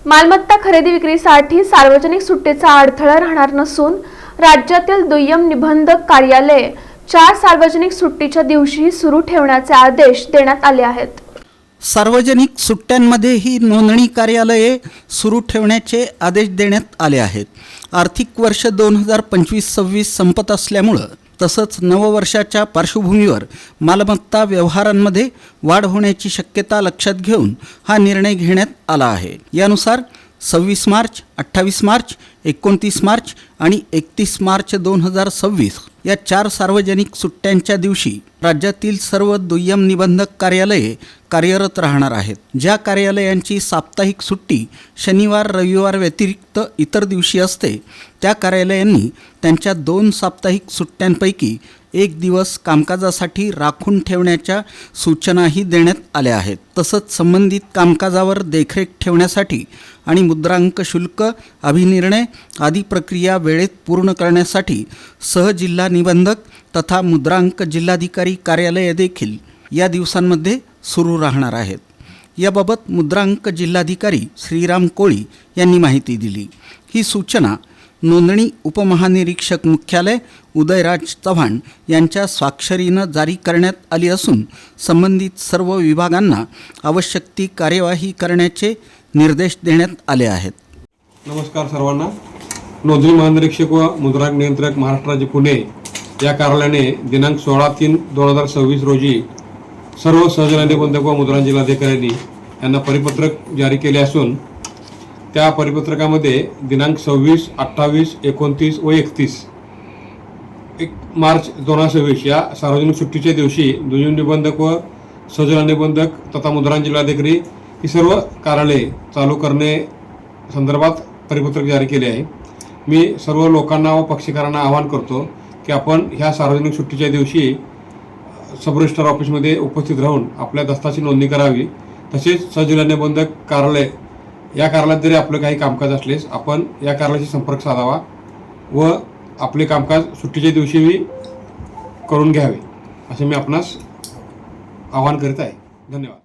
मालमत्ता खरेदी विक्रीसाठी सार्वजनिक सुट्टीचा अडथळा राहणार नसून राज्यातील दुय्यम निबंधक कार्यालये 4 सार्वजनिक सुट्टीच्या दिवशी सुरू ठेवण्याचे आदेश देण्यात आले आहेत। सार्वजनिक सुट्ट्यांमध्येही नोंदणी कार्यालये सुरू ठेवण्याचे आदेश देण्यात आले आहेत। आर्थिक वर्ष 2025-26 संपत असल्यामुळे तसंच नववर्षाच्या पार्श्वभूमीवर मालमत्ता व्यवहारांमध्ये वाढ होण्याची शक्यता लक्षात घेऊन हा निर्णय घेण्यात आला आहे। यानुसार 26 मार्च, 28 मार्च, 29 मार्च आणि 31 मार्च 2026 या 4 सार्वजनिक सुट्ट्यांच्या दिवशी राज्यातील सर्व दुय्यम निबंधक कार्यालये कार्यरत राहणार आहेत। ज्या कार्यालयांची साप्ताहिक सुट्टी शनिवार रविवार व्यतिरिक्त इतर दिवशी असते त्या कार्यालयांनी त्यांच्या 2 साप्ताहिक सुट्ट्यांपैकी 1 दिवस कामकाजासाठी राखून ठेवण्याच्या सूचनाही देण्यात आल्या आहेत। तसंच संबंधित कामकाजावर देखरेख ठेवण्यासाठी आणि मुद्रांक शुल्क, अभिनिर्णय आदी प्रक्रिया वेळेत पूर्ण करण्यासाठी सहजिल्हा निबंधक तथा मुद्रांक जिल्हाधिकारी कार्यालये देखील या दिवसांमध्ये सुरू राहणार आहेत। याबाबत मुद्रांक जिल्हाधिकारी श्रीराम कोळी यांनी माहिती दिली। ही सूचना नोंदणी उपमहानिरीक्षक मुख्यालय उदयराज चव्हाण यांच्या स्वाक्षरीनं जारी करण्यात आली असून संबंधित सर्व विभागांना आवश्यक ती कार्यवाही करण्याचे निर्देश देण्यात आले आहेत। नमस्कार सर्वांना। नोंदणी महानिरीक्षक व मुद्रांक नियंत्रक महाराष्ट्र राज्य पुणे या कार्यालयाने दिनांक 16/3/2026 रोजी सर्व सहजिल्हा निबंधक व मुद्रांक जिल्हाधिकाऱ्यांनी यांना परिपत्रक जारी केले असून त्या परिपत्रकामध्ये दिनांक 26, 28, 29 व 31 मार्च 2026 या सार्वजनिक सुट्टीच्या दिवशी दुय्यम निबंधक व सहजिल्हा निबंधक तथा मुद्रांक जिल्हाधिकारी ही सर्व कार्यालये चालू करणे संदर्भात परिपत्रक जारी केले आहे। मी सर्व लोकांना व पक्षकारांना आवाहन करतो की आपण ह्या सार्वजनिक सुट्टीच्या दिवशी सब रजिस्ट्रार ऑफिसमध्ये उपस्थित राहून आपल्या दस्ताची नोंदणी करावी। तसेच सहजिल्हा निबंधक कार्यालय या कार्यालयात जरी आपलं काही कामकाज असलेस आपण या कार्यालयाशी संपर्क साधावा व आपले कामकाज सुट्टीच्या दिवशी करून घ्यावे असे मी आपणास आवाहन करीत आहे। धन्यवाद।